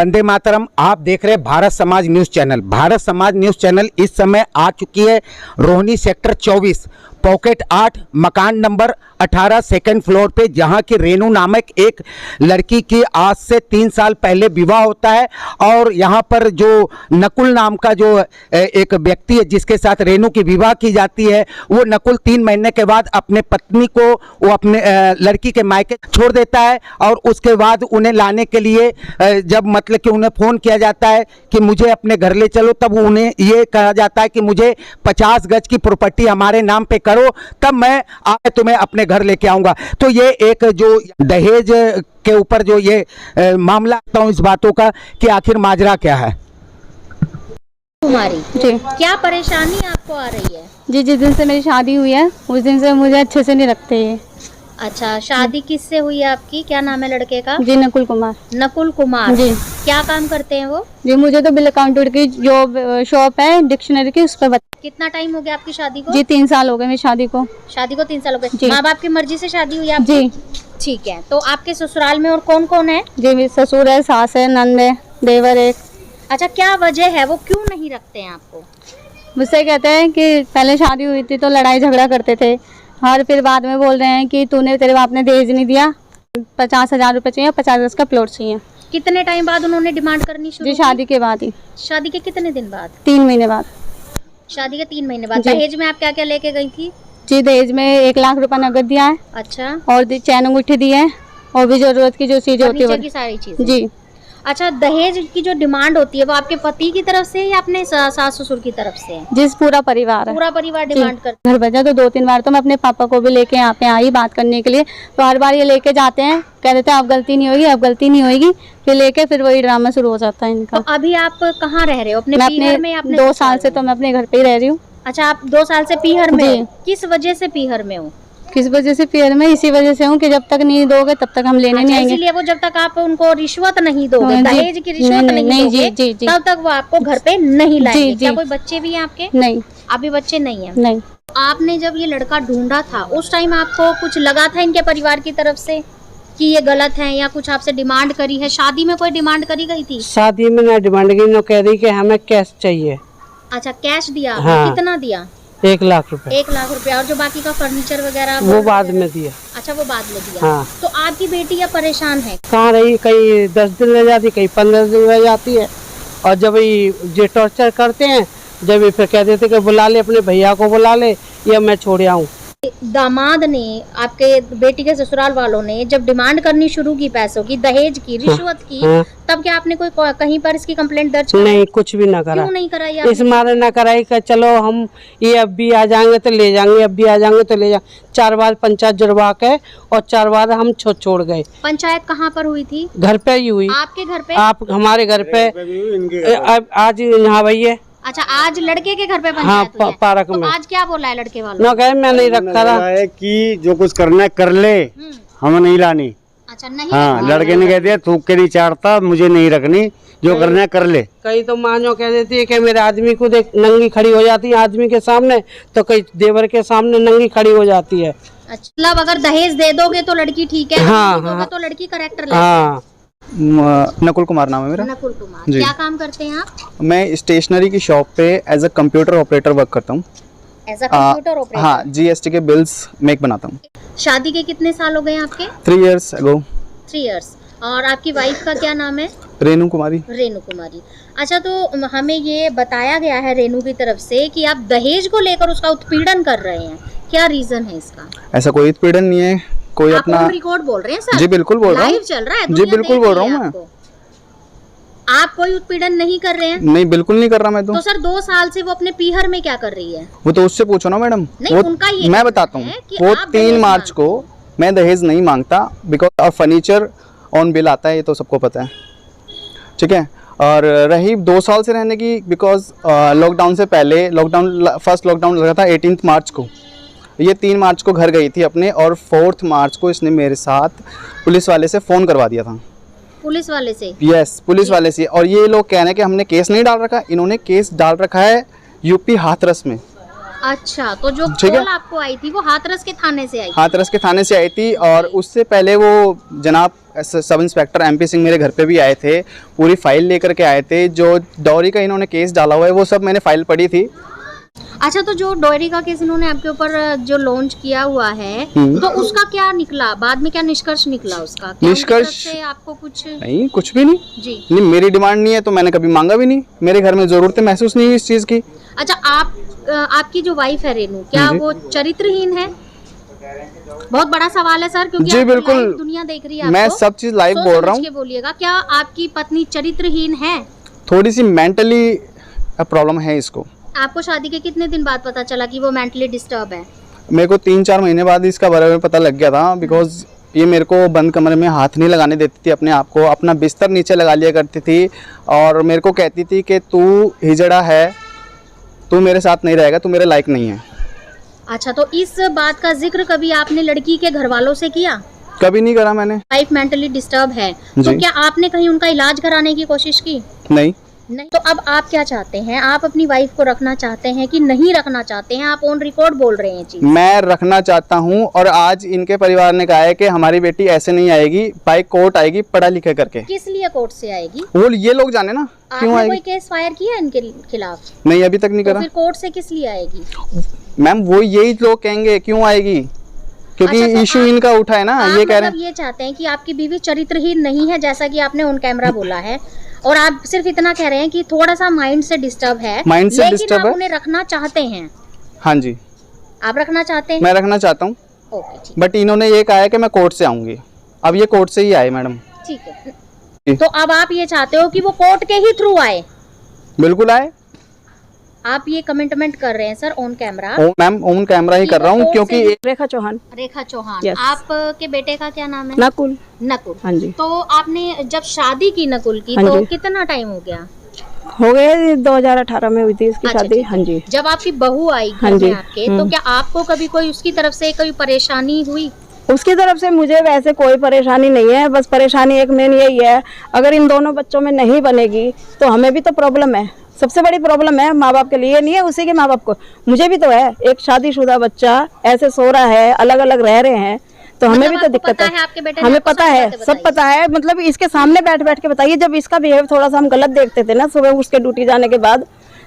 वंदे मातरम। आप देख रहे हैं भारत समाज न्यूज़ चैनल। भारत समाज न्यूज़ चैनल इस समय आ चुकी है रोहिणी सेक्टर 24 पॉकेट 8 मकान नंबर 18 सेकंड फ्लोर पे, जहां की रेनू नामक एक लड़की की आज से 3 साल पहले विवाह होता है। और यहां पर जो नकुल नाम का जो एक व्यक्ति है जिसके साथ रेनू की विवाह की जाती है, वो नकुल 3 महीने के बाद अपने पत्नी को वो अपने लड़की के मायके छोड़ देता है। और उसके बाद उन्हें लाने के लिए जब मतलब कि उन्हें फ़ोन किया जाता है कि मुझे अपने घर ले चलो, तब उन्हें ये कहा जाता है कि मुझे 50 गज की प्रॉपर्टी हमारे नाम पे करो, तब मैं तुम्हें अपने घर लेके आऊँगा। तो ये एक जो दहेज के ऊपर जो ये मामला आता हूँ इस बातों का कि आखिर माजरा क्या है। कुमारी जी क्या परेशानी आपको आ रही है? जी, जिस दिन से मेरी शादी हुई है उस दिन से मुझे अच्छे से नहीं रखते ये। अच्छा, शादी किससे हुई है आपकी? क्या नाम है लड़के का? जी नकुल कुमार। नकुल कुमार जी। क्या काम करते हैं वो? जी मुझे तो बिल अकाउंटेंट की जो शॉप है डिक्शनरी की, उस पर बता। कितना टाइम हो गया आपकी शादी को? जी 3 साल हो गए मेरी शादी को। शादी को 3 साल हो गए। जी। माँ बाप की मर्जी से शादी हुई आपकी? जी ठीक है। तो आपके ससुराल में और कौन कौन है? जी मेरे ससुर है, सास है, नंद है, देवर एक। अच्छा, क्या वजह है, वो क्यों नहीं रखते हैं आपको? मुझसे कहते हैं कि पहले शादी हुई थी तो लड़ाई झगड़ा करते थे, और फिर बाद में बोल रहे हैं कि तूने तेरे बाप ने दहेज नहीं दिया, 50,000 रुपये चाहिए, 50 गज का प्लॉट चाहिए। कितने टाइम बाद उन्होंने डिमांड करनी शुरू जी की? शादी के बाद ही। शादी के कितने दिन बाद? 3 महीने बाद। शादी के 3 महीने बाद। जी। दहेज में आप क्या क्या लेके गई थी? जी दहेज में 1 लाख रुपए नगद दिया है, अच्छा, और चैन अंगूठी दी है, और भी जरूरत की जो चीजें होती है फर्नीचर की सारी चीजें। जी। अच्छा, दहेज की जो डिमांड होती है वो आपके पति की तरफ से या अपने सास ससुर की तरफ से है? जिस पूरा परिवार है, पूरा परिवार डिमांड करता घर बजा तो 2-3 बार तो मैं अपने पापा को भी लेके यहाँ पे आई बात करने के लिए, तो हर बार ये लेके जाते हैं, कह देते हैं अब गलती नहीं होगी, अब गलती नहीं होगी, फिर लेके फिर वही ड्रामा शुरू हो जाता है इनका। तो अभी आप कहाँ रह रहे हो? अपने मैं पीहर में या अपने 2 साल ससुराल से में? तो मैं अपने घर पे ही रह रही हूँ। अच्छा, आप 2 साल से पीहर में जी। हो? किस वजह से पीहर में हो? किस वजह से पीहर में? इसी वजह से हूँ कि जब तक नहीं दोगे तब तक हम लेने नहीं अच्छा, आएंगे। इसीलिए वो जब तक आप उनको रिश्वत नहीं दोगे, जी। दहेज की रिश्वत नहीं नहीं, दोगे, जी, जी। तब तक वो आपको घर पे नहीं लाएंगे। जी। क्या कोई बच्चे भी हैं आपके? नहीं अभी बच्चे नहीं है। नहीं। आपने जब ये लड़का ढूंढा था उस टाइम आपको कुछ लगा था इनके परिवार की तरफ से कि ये गलत है, या कुछ आपसे डिमांड करी है? शादी में कोई डिमांड करी गई थी? शादी में ना डिमांड की, नो कह रही कि हमें कैश चाहिए। अच्छा, कैश दिया? हाँ। कितना दिया? 1 लाख रुपए। 1 लाख रुपया। और जो बाकी का फर्नीचर वगैरह वो बाद में दिया। अच्छा, वो बाद में दिया। हाँ। तो आपकी बेटी अब परेशान है? कहाँ रही, कहीं 10 दिन रह जाती, कहीं 15 दिन रह जाती है। और जब ये टॉर्चर करते हैं, जब ये फिर कह देते कि बुला ले, अपने भैया को बुला ले, या मैं छोड़ आऊँ। दामाद ने, आपके बेटी के ससुराल वालों ने जब डिमांड करनी शुरू की पैसों की, दहेज की, रिश्वत की, हाँ। तब क्या आपने कोई कहीं पर इसकी कंप्लेंट दर्ज नहीं, कुछ भी ना करा। क्यों नहीं कराई इस आपने? मारे ना कराई कि चलो हम ये अब भी आ जाएंगे तो ले जाएंगे, अब भी आ जाएंगे तो ले जाएंगे। 4 बार पंचायत जुड़वा के और 4 बार हम छोड़ गए। पंचायत कहाँ पर हुई थी? घर पे ही हुई। आपके घर पे? आप हमारे घर पे अब आज यहाँ भैया। अच्छा, आज लड़के के घर पे हाँ, पंचायत हुई है। पार्क तो में। आज क्या बोला है लड़के वालों? ना कहे मैं नहीं रखा रहा है कि जो कुछ करना है कर ले, हमें नहीं लानी। अच्छा, नहीं। हाँ, लड़के ने कह दिया थूक के नहीं चाटता, मुझे नहीं रखनी, जो करना है कर ले। कई तो मानो कह देती है कि मेरे आदमी को देख नंगी खड़ी हो जाती है आदमी के सामने, तो कई देवर के सामने नंगी खड़ी हो जाती है। अच्छा, मतलब अगर दहेज दे दोगे तो लड़की ठीक है, हाँ, नहीं दोगे हाँ। तो लड़की करेक्टर हाँ। नकुल कुमार नाम है मेरा। नकुल कुमार। जी। क्या काम करते हैं आप? मैं स्टेशनरी की शॉप पे as a computer operator work करता हूँ। As a computer operator? हाँ, जीएसटी के बिल्स मेक बनाता हूँ। शादी के कितने साल हो गए आपके? 3 years ago। 3 इयर्स। और आपकी वाइफ का क्या नाम है? रेनू कुमारी। रेनू कुमारी। अच्छा, तो हमें ये बताया गया है रेनू की तरफ से कि आप दहेज को लेकर उसका उत्पीड़न कर रहे हैं, क्या रीजन है इसका? ऐसा कोई उत्पीड़न नहीं है, कोई आप अपना। ऑन रिकॉर्ड बोल रहे हैं सर? जी बिल्कुल बोल रहा हूँ। लाइव चल रहा है, जी दुनिया बिल्कुल देख बोल रही रहा है हूँ मैं। आपको। आप कोई उत्पीड़न नहीं कर रहे हैं? नहीं, बिल्कुल नहीं कर रहा मैं तो सर 2 साल से वो अपने पीहर में क्या कर रही है? वो तो उससे पूछो ना मैडम। नहीं, उनका ये मैं कहना बताता हूँ। है कि वो आप 3 दहेज मार्च को मैं दहेज नहीं मांगता, बिकॉज और फर्नीचर ऑन बिल आता है, ये तो सबको पता है, ठीक है। और रही 2 साल से रहने की, बिकॉज लॉकडाउन से पहले, फर्स्ट लॉकडाउन लगा था 18 मार्च को, ये 3 मार्च को घर गई थी अपने, और 4 मार्च को इसने मेरे साथ पुलिस वाले से फ़ोन करवा दिया था। पुलिस वाले से? यस, पुलिस वाले से। और ये लोग कह रहे हैं कि हमने केस नहीं डाल रखा, इन्होंने केस डाल रखा है यूपी हाथरस में। अच्छा, तो जो ठीक है। कॉल आपको आई थी वो हाथरस के थाने से आई? हाथरस के थाने से आई थी और उससे पहले वो जनाब सब इंस्पेक्टर MP सिंह मेरे घर पे भी आए थे, पूरी फाइल लेकर के आए थे। जो डॉरी का इन्होंने केस डाला हुआ है वो सब मैंने फाइल पढ़ी थी। अच्छा, तो जो डॉयरी का केस इन्होंने आपके ऊपर जो लॉन्च किया हुआ है, तो उसका क्या निकला बाद में, क्या निष्कर्ष निकला उसका? क्या उनकी तरफ निष्कर्ष से आपको कुछ? नहीं, कुछ भी नहीं। जी। नहीं, मेरी डिमांड नहीं है तो मैंने कभी मांगा भी नहीं। मेरे घर में ज़रूरत महसूस नहीं हुई इस चीज़ की। अच्छा, आपकी जो वाइफ है रेनू, क्या जी। वो चरित्रहीन है? बहुत बड़ा सवाल है सर, क्योंकि जी, आपको बिल्कुल। लाइव दुनिया देख रही है। मैं आपको सब चीज़ लाइव सोच बोल समझ रहा हूँ। के बोलिएगा, क्या आपकी पत्नी चरित्रहीन है? थोड़ी सी मेंटली प्रॉब्लम है इसको। आपको शादी के कितने दिन बाद पता चला कि वो मेंटली डिस्टर्ब है? मेरे को 3-4 महीने बाद इसका बारे में पता लग गया था। बिकॉज ये मेरे को बंद कमरे में हाथ नहीं लगाने देती थी अपने आप को, अपना बिस्तर नीचे लगा लिया करती थी और मेरे को कहती थी कि तू हिजड़ा है, तू मेरे साथ नहीं रहेगा, तू मेरे लायक नहीं है। अच्छा, तो इस बात का जिक्र कभी आपने लड़की के घर वालों से किया? कभी नहीं करा मैंने। वाइफ मेंटली डिस्टर्ब है, तो जी। क्या आपने कहीं उनका इलाज कराने की कोशिश की? नहीं, नहीं। तो अब आप क्या चाहते हैं? आप अपनी वाइफ को रखना चाहते हैं कि नहीं रखना चाहते हैं? आप ऑन रिकॉर्ड बोल रहे हैं चीज। मैं रखना चाहता हूँ और आज इनके परिवार ने कहा है कि हमारी बेटी ऐसे नहीं आएगी, बाई कोर्ट आएगी पढ़ा लिखा करके। किस लिए कोर्ट से आएगी? वो ये लोग जाने ना क्यों आपने कोई आएगी। केस फायर किया इनके खिलाफ? नहीं, अभी तक नहीं तो करा। फिर कोर्ट से किस लिए आएगी? मैम वो यही लोग कहेंगे क्यों आएगी, क्योंकि अच्छा, तो इशू आप- इनका उठा है ना। आप ये कह रहे मतलब ये चाहते हैं कि आपकी बीवी चरित्रहीन नहीं है, जैसा कि आपने ऑन कैमरा बोला है, और आप सिर्फ इतना कह रहे हैं कि थोड़ा सा माइंड से डिस्टर्ब है, माइंड से लेकिन डिस्टर्ब आप है। उन्हें रखना चाहते हैं। हाँ जी, आप रखना चाहते हैं? मैं रखना चाहता हूँ, ओके, ठीक बट इन्होंने ये कहा है कि मैं कोर्ट से आऊंगी। अब ये कोर्ट से ही आए मैडम। ठीक है। जी। तो अब आप ये चाहते हो कि वो कोर्ट के ही थ्रू आए? बिल्कुल आए। आप ये कमेंटमेंट कर रहे हैं sir on camera? Ma'am on camera ही कर रहा हूँ, कोर्ट क्योंकि से- रेखा चौहान। रेखा चौहान। Yes. आपके बेटे का क्या नाम है? नकुल। नकुल। हाँ जी। तो आपने जब शादी की नकुल की, हाँ तो जी। कितना टाइम हो गया? हो गए 2018 में हुई थी इसकी अच्छा, शादी। ठीक हाँ जी। जब आपकी बहू आई हाँ घर जी। में आपके, तो क्या आपको कभी कोई उसकी तरफ से कोई परेशानी हुई? उसकी तरफ से मुझे वैसे कोई परेशानी नहीं है, बस परेशानी एक मेन यही है, अगर इन दोनों बच्चों में नहीं बनेगी तो हमें भी तो प्रॉब्लम है। सबसे बड़ी प्रॉब्लम है माँ बाप के लिए, नहीं है उसी के माँ बाप को, मुझे भी तो है। एक शादीशुदा बच्चा ऐसे सो रहा है, अलग अलग रह रहे हैं, तो हमें मतलब भी तो आपको दिक्कत पता है। है, आपके बेटे ने हमें आपको पता सब है, बातें सब बताई? पता है। मतलब इसके सामने बैठ बैठ के बताइए, जब इसका बिहेव थोड़ा सा हम गलत देखते थे ना सुबह उसके ड्यूटी जाने के बाद,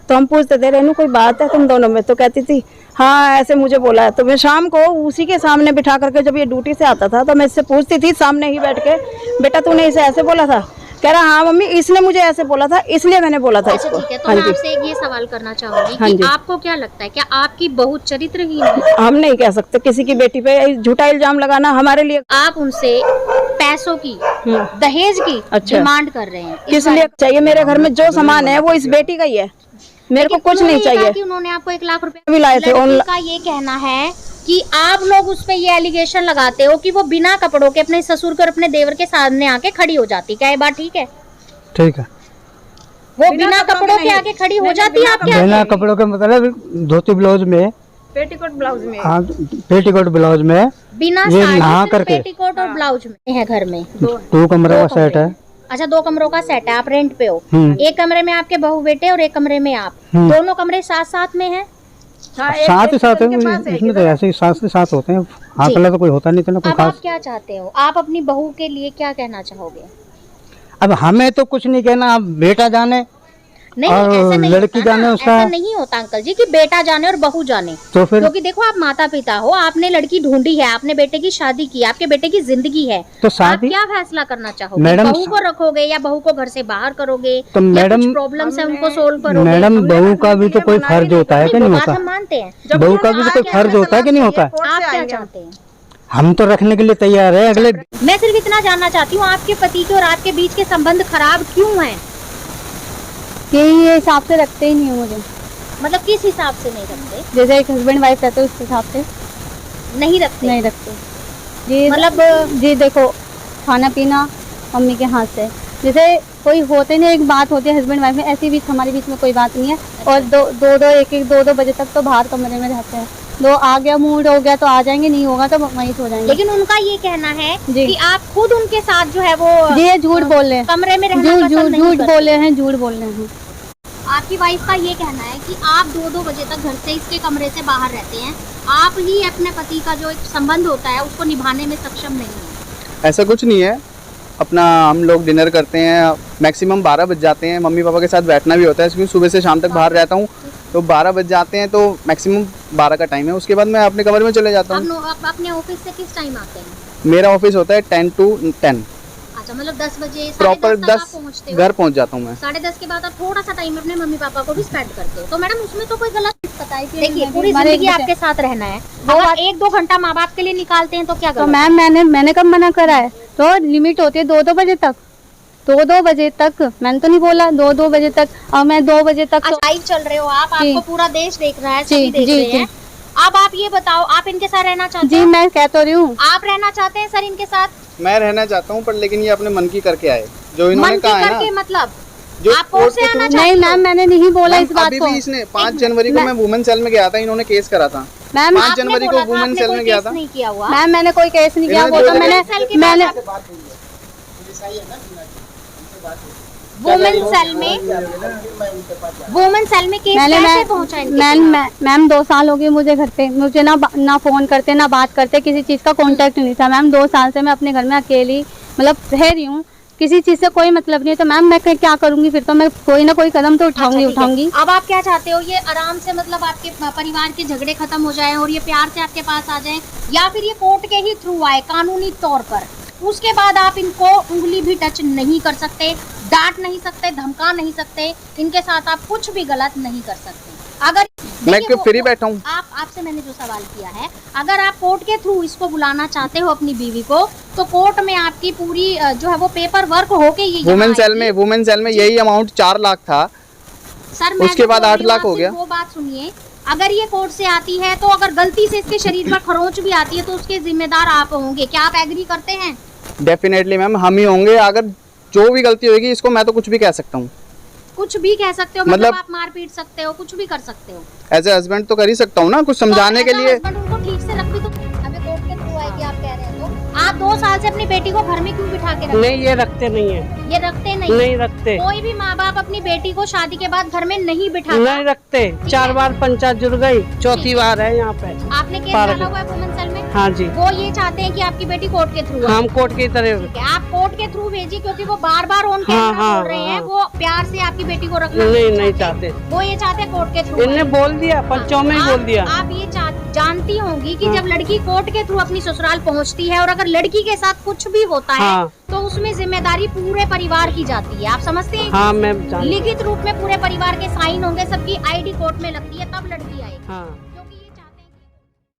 तो हम पूछते थे रेनू कोई बात है तुम दोनों में, तो कहती थी हाँ ऐसे मुझे बोला है। तो मैं शाम को उसी के सामने बिठा करके जब ये ड्यूटी से आता था तो मैं इससे पूछती थी सामने ही बैठ के, बेटा तूने इसे ऐसे बोला था? कह रहा हाँ मम्मी इसने मुझे ऐसे बोला था इसलिए मैंने बोला था अच्छा, इसको। ठीक है। तो हाँ मैं जी। आपसे एक ये सवाल करना चाहूंगी हाँ कि जी। आपको क्या लगता है, क्या आपकी बहू चरित्रहीन है? हम नहीं कह सकते किसी की बेटी पे झूठा इल्जाम लगाना हमारे लिए। आप उनसे पैसों की, दहेज की अच्छा। डिमांड कर रहे हैं, इस किस बारे लिए में? चाहिए? मेरे घर में जो सामान है वो इस बेटी का ही है, मेरे को लेकिन कुछ नहीं उन्होंने ये कहा चाहिए। कि उन्होंने आपको 1 लाख रुपए भी लाए थे लड़की ऑनलाइन। का ये कहना है कि आप लोग उस पे ये एलिगेशन लगाते हो कि वो बिना कपड़ों के अपने ससुर को और अपने देवर के सामने आके खड़ी हो जाती। क्या ये बात ठीक है? ठीक है। वो बिना कपड़ों के आके खड़ी हो जाती है आपके बिना आगे? कपड़ों के मतलब धोती ब्लाउज में, पेटीकोट ब्लाउज में। हाँ पेटीकोट ब्लाउज में, बिना ये साड़ी, नहा सिर्फ करके। पेटीकोट और ब्लाउज में है घर में। 2 कमरे का सेट है। अच्छा, 2 कमरों का सेट है, आप रेंट पे हो। एक कमरे में आपके बहू बेटे और एक कमरे में आप, दोनों कमरे साथ साथ में हैं? साथ ही साथ है, इसमें तो ऐसे ही साथ ही साथ होते हैं, हाथ वाला तो कोई होता नहीं इतना कोई अब आप खास। क्या चाहते हो? आप अपनी बहू के लिए क्या कहना चाहोगे? अब हमें तो कुछ नहीं कहना, अब बेटा जाने नहीं, और ऐसा नहीं लड़की होता ना, जाने उसका। ऐसा नहीं होता अंकल जी कि बेटा जाने और बहू जाने। तो फिर क्योंकि देखो आप माता पिता हो, आपने लड़की ढूंढी है, आपने बेटे की शादी की, आपके बेटे की जिंदगी है, तो आप शादी क्या फैसला करना चाहोगे? मैडम, बहू को रखोगे या बहू को घर से बाहर करोगे, तो या मैडम, कुछ प्रॉब्लम्स है उनको सोल्व करोगे? मैडम बहू का भी तो कोई फर्ज होता है कि नहीं बात होता? हम मानते हैं। बहू का भी तो कोई फर्ज होता है कि नहीं होता? आप क्या चाहते हैं? हम तो रखने के लिए तैयार है। अगले मैं सिर्फ इतना जानना चाहती हूँ, आपके पति के और आपके बीच के संबंध खराब क्यों हैं? ये हिसाब से रखते ही नहीं है मुझे, मतलब किस हिसाब से नहीं रखते? जैसे एक हस्बैंड वाइफ रहते हैं उस हिसाब से नहीं रखते? नहीं रखते जी। मतलब जी देखो, खाना पीना मम्मी के हाथ से, जैसे कोई होते नहीं, एक बात होती है हस्बैंड वाइफ में, ऐसी बीच हमारे बीच में कोई बात नहीं है। और दो बजे तक तो बाहर कमरे में रहते हैं। दो आ गया, मूड हो गया तो आ जाएंगे, नहीं होगा तो वहीं सो जाएंगे। लेकिन उनका ये कहना है जी। कि आप खुद उनके साथ जो है वो जी ये झूठ बोल रहे हैं, कमरे में रहना पसंद नहीं झूठ करते। बोले हैं, झूठ बोल रहे हैं। आपकी वाइफ का ये कहना है कि आप 2-2 बजे तक घर से इसके कमरे से बाहर रहते हैं, आप ही अपने पति का जो एक संबंध होता है उसको निभाने में सक्षम नहीं है। ऐसा कुछ नहीं है, अपना हम लोग डिनर करते हैं, मैक्सिमम 12 बज जाते हैं। मम्मी पापा के साथ बैठना भी होता है क्योंकि सुबह से शाम तक बाहर रहता हूँ, तो 12 बज जाते हैं, तो मैक्सिमम 12 का टाइम है। उसके बाद मैं अपने कमरे में चले जाता हूँ। आप अपने ऑफिस से किस टाइम आते हैं? मेरा ऑफिस होता है 10 to 10। अच्छा, मतलब 10 बजे प्रॉपर 10 पहुँचते हो? घर पहुँच जाता हूँ मैं। 10:30 के बाद आप थोड़ा सा टाइम अपने मम्मी पापा को भी स्पेंड करते हो, तो मैडम उसमें तो कोई गलत पता है कि देखिए मैं पूरी हमारे जिंदगी एक आपके साथ रहना है, वो अगर बात- 1-2 घंटा माँ बाप के लिए निकालते हैं तो क्या तो गलत? मैम मैंने कब मना करा है? तो लिमिट होती है 2-2 बजे तक, 2-2 बजे तक मैंने तो नहीं बोला 2-2 बजे तक, और मैं 2 बजे तक तो लाइव चल रहे हो आप, जी। आपको पूरा देश देख रहा है, जी, सभी देख जी, रहे हैं। अब आप ये बताओ, आप इनके साथ रहना चाहते जी हैं? मैं कह तो रही हूँ। आप रहना चाहते हैं सर इनके साथ? मैं रहना चाहता हूँ, पर लेकिन ये अपने मन की करके आए, जो इन्होंने मन की कहा है करके ना। मतलब जो आप कोर्ट से कोर्ट के आना थ्रू- चाहते नहीं हो? मैम मैंने नहीं बोला इस बात अभी को। भी इसने 5 जनवरी को मैं वुमेन सेल में गया था, इन्होंने केस करा था। मैम 5 आपने जनवरी को बोला था वुमेन आपने सेल कोई में गया केस था। नहीं किया हुआ। मैम मैंने कोई केस नहीं किया, इन्होंने वो तो जो- मैंने वुमेन सेल की मैंने वुमेन सेल में केस मैंने कैसे पहुंचा इनके मैम खिलाफ? मैम 2 साल हो गए मुझे घर पे, मुझे ना फोन करते ना बात करते, किसी चीज़ का कांटेक्ट नहीं था। मैम 2 साल से मैं अपने घर में अकेली मतलब रह रही हूँ, किसी चीज़ से कोई मतलब नहीं है। तो मैम मैं क्या करूँगी फिर? तो मैं कोई ना कोई कदम तो अच्छा, ठीक है। उठाऊंगी। अब आप क्या चाहते हो? ये आराम से मतलब आपके परिवार के झगड़े खत्म हो जाएं और ये प्यार से आपके पास आ जाएं, या फिर ये कोर्ट के ही थ्रू आए कानूनी तौर पर? उसके बाद आप इनको उंगली भी टच नहीं कर सकते, डांट नहीं सकते, धमका नहीं सकते, इनके साथ आप कुछ भी गलत नहीं कर सकते। अगर मैं देखिए क्यों वो- फ्री बैठा हूँ? आपसे मैंने जो सवाल किया है, अगर आप कोर्ट के थ्रू इसको बुलाना चाहते हो अपनी बीवी को, तो कोर्ट में आपकी पूरी जो है वो पेपर वर्क होके ये यहाँ वुमेन सेल में यही अमाउंट 4 लाख था। सर मैं उसके जो बाद बोल 8 रही हूँ, लाख हो आप गया। सिर्फ वो बात सुनिए, अगर ये कोर्ट से आती है तो अगर गलती से इसके शरीर पर खरोंच भी आती है तो उसके जिम्मेदार आप होंगे, क्या आप एग्री करते हैं? डेफिनेटली मैम, हम ही होंगे। अगर जो भी गलती होगी इसको मैं तो कुछ भी कह सकता हूँ। कुछ भी कह सकते हो, मतलब मतलब- आप मार पीट सकते हो, कुछ भी कर सकते हो। एज ए हस्बैंड तो कर ही सकता हूँ ना, कुछ समझाने के तो लिए। हस्बैंड उनको ठीक से रख भी तो हमें कोर्ट के थ्रू आएगी आप कह रहे हैं, तो आप 2 साल से अपनी बेटी को घर में क्यों बिठा के रखते? नहीं, ये रखते नहीं है, ये रखते नहीं रखते, कोई भी माँ बाप अपनी बेटी को शादी के बाद घर में नहीं बिठाता। नहीं रखते। 4 बार पंचायत जुड़ गई, 4थी बार है यहाँ पे। आपने केस पार्क- डाला हुआ है वुमेन सेल में? हाँ जी, वो ये चाहते हैं कि आपकी बेटी कोर्ट के थ्रू आए। हम कोर्ट की तरह। ठीक है, आप कोर्ट के थ्रू भेजिए, क्योंकि वो बार-बार ऑन हाँ, कैमरा हाँ, बोल रहे हैं, हाँ। वो प्यार से आपकी बेटी को रखना नहीं चाहते, वो ये चाहते हैं कोर्ट के थ्रू इनने आए। बोल दिया, पंचों में ही बोल दिया। आप ये जानती होंगी कि हाँ। जब लड़की कोर्ट के थ्रू अपनी ससुराल पहुंचती है और अगर लड़की के साथ कुछ भी होता है हाँ। तो उसमें जिम्मेदारी पूरे परिवार की जाती है, आप समझते हैं? हाँ मैं जानती। लिखित रूप में पूरे परिवार के साइन होंगे, सबकी आईडी कोर्ट में लगती है, तब लड़की आएगी। हाँ।